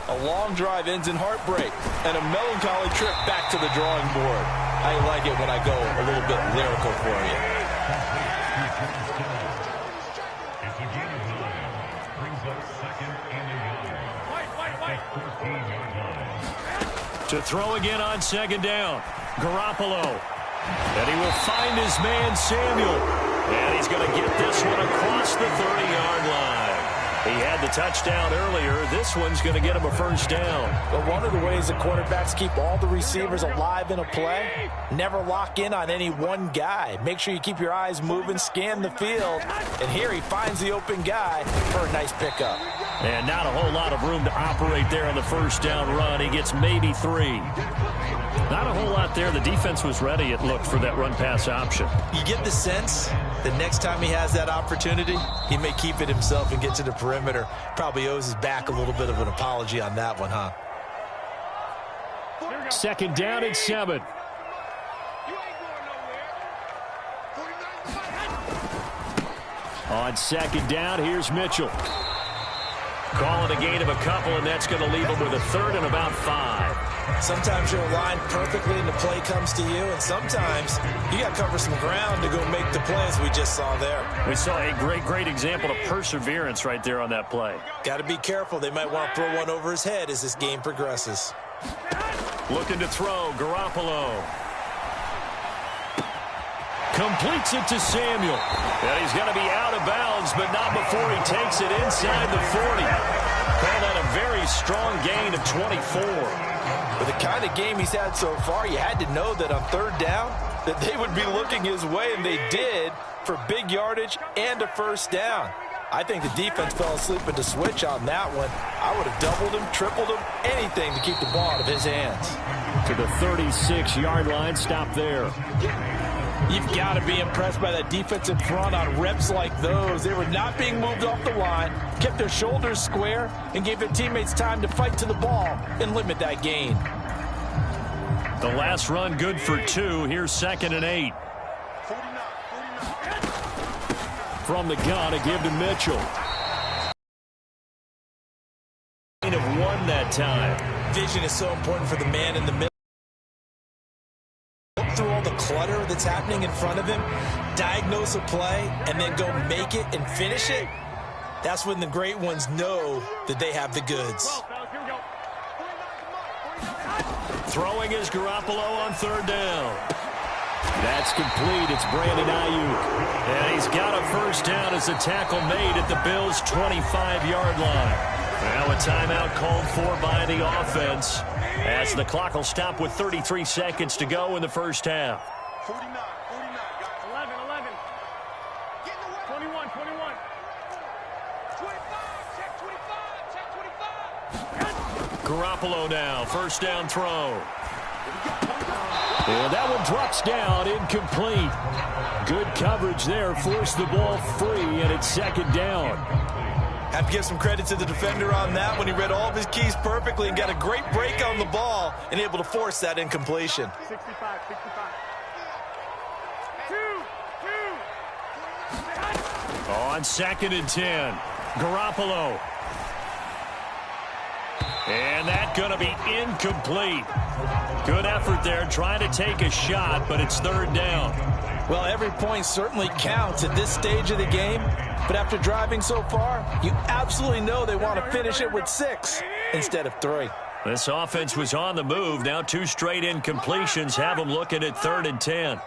a long drive ends in heartbreak and a melancholy trip back to the drawing board. I like it when I go a little bit lyrical for you. It's a gain of 9. Brings up 2nd and 11. 14-yard line. To throw again on 2nd down. Garoppolo. And he will find his man Samuel. And he's going to get this one across the 30-yard line. He had the touchdown earlier. This one's going to get him a 1st down. But one of the ways the quarterbacks keep all the receivers alive in a play, never lock in on any one guy. Make sure you keep your eyes moving, scan the field. And here he finds the open guy for a nice pickup. And not a whole lot of room to operate there on the 1st down run. He gets maybe 3. Not a whole lot there. The defense was ready, it looked, for that run-pass option. You get the sense that next time he has that opportunity, he may keep it himself and get to the perimeter. Probably owes his back a little bit of an apology on that one, huh? 2nd down and 7. On 2nd down, here's Mitchell. Calling a gain of a couple, and that's going to leave him with a 3rd and about 5. Sometimes you're aligned perfectly and the play comes to you, and sometimes you got to cover some ground to go make the plays we just saw there. We saw a great example of perseverance right there on that play. Got to be careful. They might want to throw one over his head as this game progresses. Looking to throw, Garoppolo. Completes it to Samuel. And he's going to be out of bounds, but not before he takes it inside the 40. Call that a very strong gain of 24. With the kind of game he's had so far, you had to know that on 3rd down that they would be looking his way, and they did, for big yardage and a 1st down. I think the defense fell asleep at the switch on that one. I would have doubled him, tripled him, anything to keep the ball out of his hands. To the 36-yard line, stop there. You've got to be impressed by that defensive front on reps like those. They were not being moved off the line, kept their shoulders square, and gave their teammates time to fight to the ball and limit that gain. The last run good for 2. Here's 2nd and 8. From the gun, a give to Mitchell. Gain of 1 that time. Vision is so important for the man in the middle. Through all the clutter that's happening in front of him, diagnose a play, and then go make it and finish it. That's when the great ones know that they have the goods. Throwing is Garoppolo on 3rd down. That's complete. It's Brandon Ayuk. And he's got a 1st down as the tackle made at the Bills' 25-yard line. Now a timeout called for by the offense as the clock will stop with 33 seconds to go in the 1st half. 49, 11. Get in the way. 21. 25, check 25. Garoppolo now, 1st down throw. And that one drops down, incomplete. Good coverage there, forced the ball free, and it's 2nd down. Have to give some credit to the defender on that when he read all of his keys perfectly and got a great break on the ball and able to force that incompletion. 65. On 2nd and 10, Garoppolo. And that's going to be incomplete. Good effort there trying to take a shot, but it's third down. Well, every point certainly counts at this stage of the game. But after driving so far, you absolutely know they want to finish it with 6 instead of 3. This offense was on the move. Now 2 straight incompletions have them looking at 3rd and 10.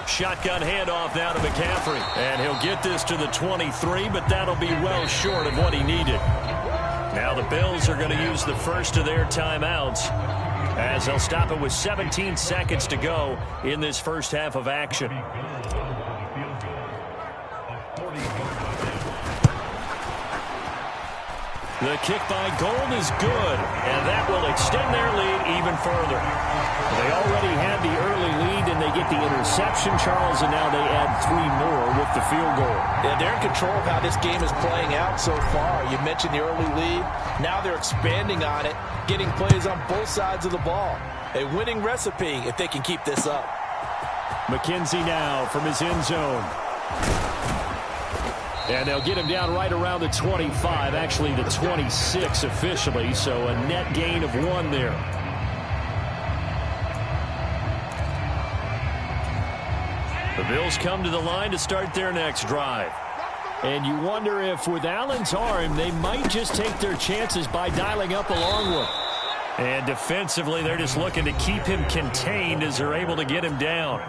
Shotgun handoff now to McCaffrey. And he'll get this to the 23, but that'll be well short of what he needed. Now the Bills are going to use the first of their timeouts as they'll stop it with 17 seconds to go in this first half of action. The kick by Gold is good, and that will extend their lead even further. They already had the early lead, and they get the interception, Charles, and now they add 3 more with the field goal. Yeah, they're in control of how this game is playing out so far. You mentioned the early lead. Now they're expanding on it, getting plays on both sides of the ball. A winning recipe if they can keep this up. McKenzie now from his end zone. And they'll get him down right around the 25, actually the 26 officially, so a net gain of 1 there. The Bills come to the line to start their next drive. And you wonder if with Allen's arm, they might just take their chances by dialing up a long one. And defensively, they're just looking to keep him contained as they're able to get him down.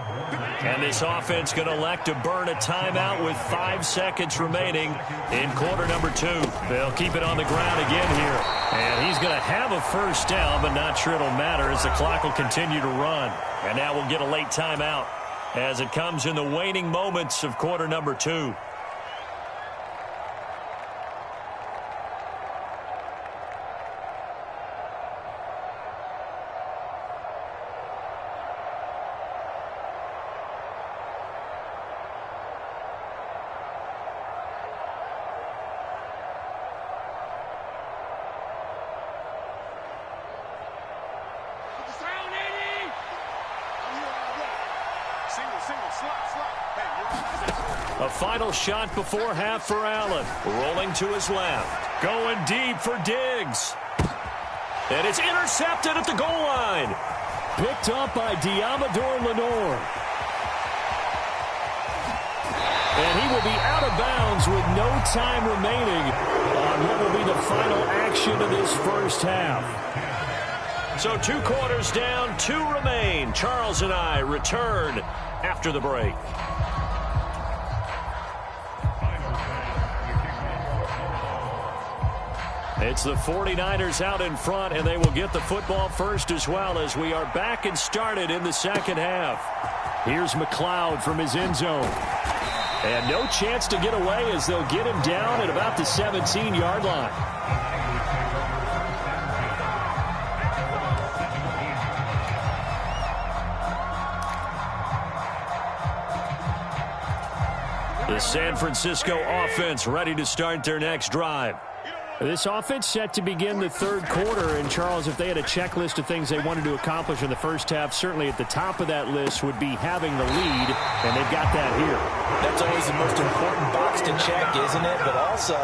And this offense going to elect to burn a timeout with 5 seconds remaining in quarter number 2. They'll keep it on the ground again here. And he's going to have a first down, but not sure it'll matter as the clock will continue to run. And now we'll get a late timeout as it comes in the waning moments of quarter number 2. A final shot before half for Allen. Rolling to his left. Going deep for Diggs. And it's intercepted at the goal line. Picked up by Diamador Lenore. And he will be out of bounds with no time remaining on what will be the final action of this first half. So 2 quarters down, 2 remain. Charles and I return after the break. It's the 49ers out in front, and they will get the football first as well as we are back and started in the second half. Here's McLeod from his end zone. And no chance to get away as they'll get him down at about the 17-yard line. The San Francisco offense ready to start their next drive. This offense set to begin the third quarter. And, Charles, if they had a checklist of things they wanted to accomplish in the first half, certainly at the top of that list would be having the lead, and they've got that here. That's always the most important box to check, isn't it? But also,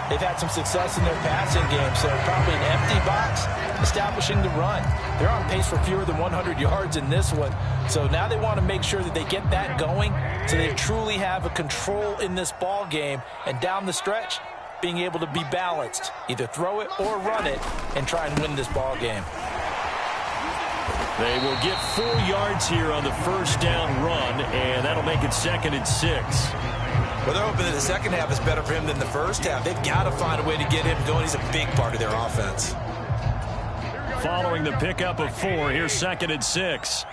they've had some success in their passing game, so probably an empty box, establishing the run. They're on pace for fewer than 100 yards in this one. So now they want to make sure that they get that going so they truly have a control in this ball game. And down the stretch, being able to be balanced, either throw it or run it, and try and win this ball game. They will get 4 yards here on the first down run, and that'll make it 2nd and 6. Well, they're hoping that the second half is better for him than the first half. They've got to find a way to get him going. He's a big part of their offense. Following the pickup of 4, here's 2nd and 6.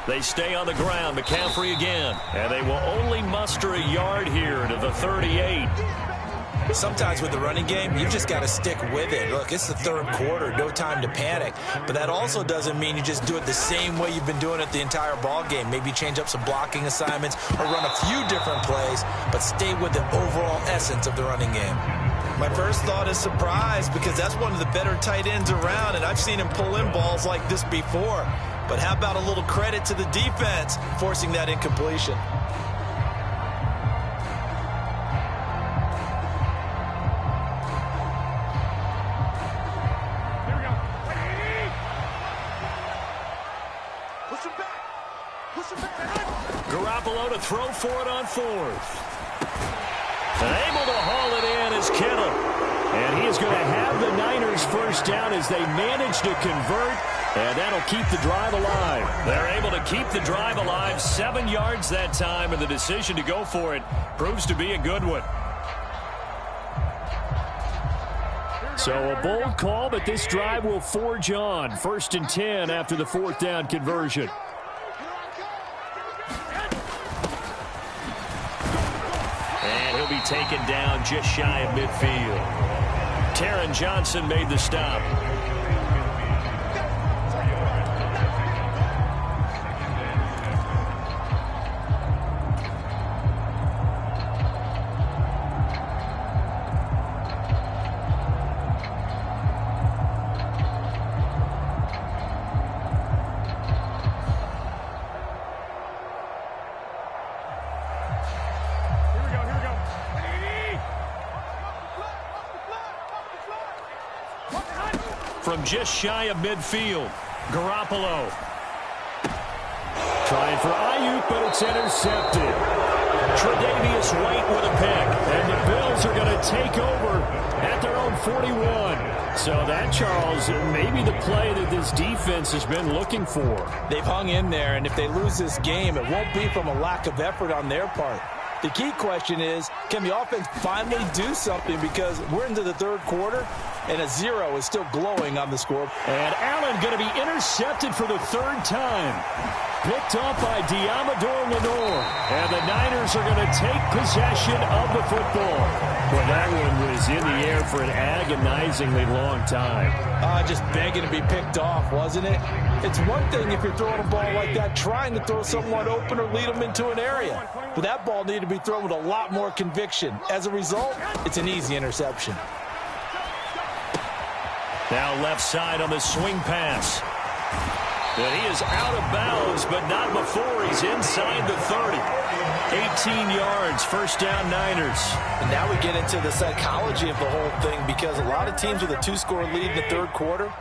They stay on the ground. McCaffrey again. And they will only muster a yard here to the 38. Sometimes with the running game, you've just got to stick with it. Look, it's the third quarter, no time to panic. But that also doesn't mean you just do it the same way you've been doing it the entire ball game. Maybe change up some blocking assignments or run a few different plays, but stay with the overall essence of the running game. My first thought is surprise, because that's one of the better tight ends around, and I've seen him pull in balls like this before. But how about a little credit to the defense forcing that incompletion? Garoppolo to throw for it on fourth. And able to haul it in is Kittle. And he is going to have the Niners first down as they manage to convert. And that'll keep the drive alive. They're able to keep the drive alive. 7 yards that time, and the decision to go for it proves to be a good one. So a bold call, but this drive will forge on. 1st and 10 after the 4th down conversion. And he'll be taken down just shy of midfield. Taron Johnson made the stop. From just shy of midfield, Garoppolo. Trying for Ayuk, but it's intercepted. Tre'Davious White with a pick. And the Bills are going to take over at their own 41. So that, Charles, may be the play that this defense has been looking for. They've hung in there, and if they lose this game, it won't be from a lack of effort on their part. The key question is, can the offense finally do something? Because we're into the 3rd quarter, and a 0 is still glowing on the score. And Allen going to be intercepted for the 3rd time. Picked off by Diamador Lenore. And the Niners are going to take possession of the football. Well, that one was in the air for an agonizingly long time. Just begging to be picked off, wasn't it? It's one thing if you're throwing a ball like that, trying to throw someone open or lead them into an area. But that ball needed to be thrown with a lot more conviction. As a result, it's an easy interception. Now left side on the swing pass. And he is out of bounds, but not before he's inside the 30. 18 yards, 1st down Niners. And now we get into the psychology of the whole thing, because a lot of teams with a 2-score lead in the 3rd quarter,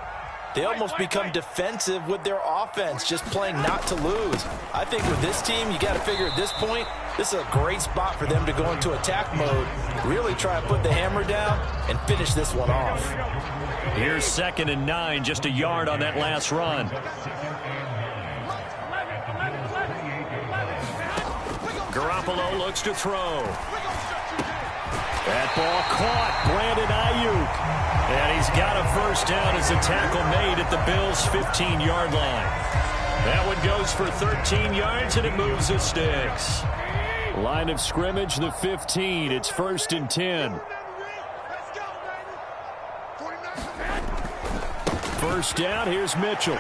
they almost become defensive with their offense, just playing not to lose. I think with this team, you got to figure at this point, this is a great spot for them to go into attack mode, really try to put the hammer down and finish this one off. Here's 2nd and 9, just a yard on that last run. Garoppolo looks to throw. That ball caught. Brandon Ayuk. And he's got a 1st down as the tackle made at the Bills' 15-yard line. That one goes for 13 yards, and it moves the sticks. Line of scrimmage, the 15. It's 1st and 10. 1st down, here's Mitchell.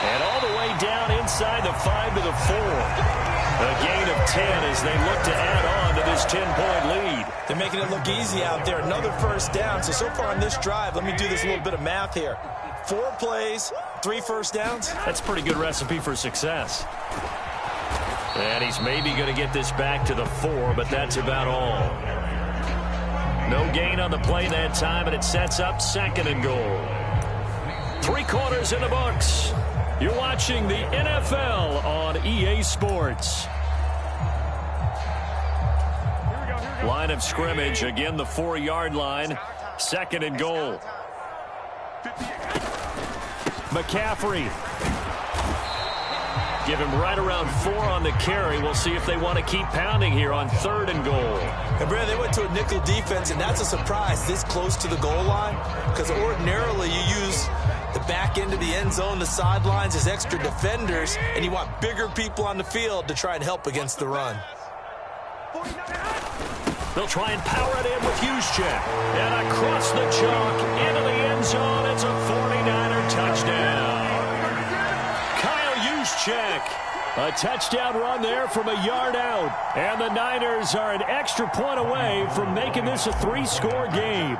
And all the way down inside the 5 to the 4. A gain of 10 as they look to add on to this 10-point lead. They're making it look easy out there. Another 1st down. So far on this drive, let me do this little bit of math here. 4 plays, 3 1st downs. That's a pretty good recipe for success. And he's maybe going to get this back to the 4, but that's about all. No gain on the play that time, and it sets up 2nd and goal. 3 quarters in the books. You're watching the NFL on EA Sports. Line of scrimmage, again the 4-yard line. 2nd and goal. McCaffrey. Give him right around 4 on the carry. We'll see if they want to keep pounding here on 3rd and goal. And Brad, they went to a nickel defense, and that's a surprise this close to the goal line, because ordinarily you use the back end of the end zone, the sidelines as extra defenders, and you want bigger people on the field to try and help against the run. They'll try and power it in with Juszczyk. And across the chalk into the end zone. It's a 49er touchdown. Kyle Juszczyk. A touchdown run there from a yard out. And the Niners are an extra point away from making this a 3-score game.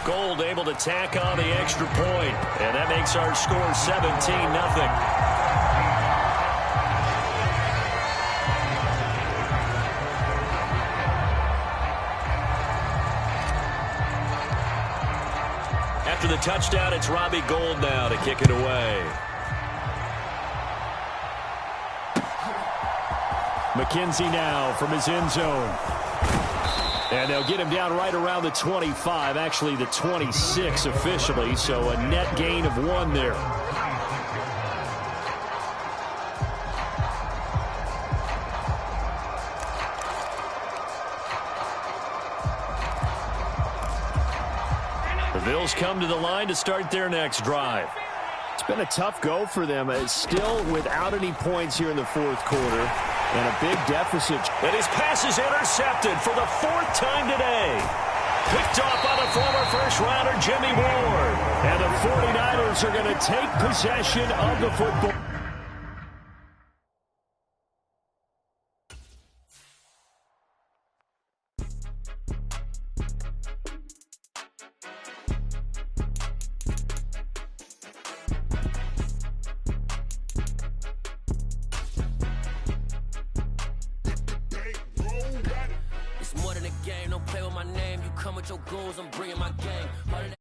Gold able to tack on the extra point. And that makes our score 17-0. after the touchdown, it's Robbie Gould now to kick it away. McKenzie now from his end zone. And they'll get him down right around the 25, actually the 26 officially, so a net gain of 1 there. The Bills come to the line to start their next drive. It's been a tough go for them. It's still without any points here in the fourth quarter. And a big deficit. And his pass is intercepted for the 4th time today. Picked off by the former first-rounder Jimmy Ward. And the 49ers are going to take possession of the football. It's more than a game, don't play with my name. You come with your goons, I'm bringing my game.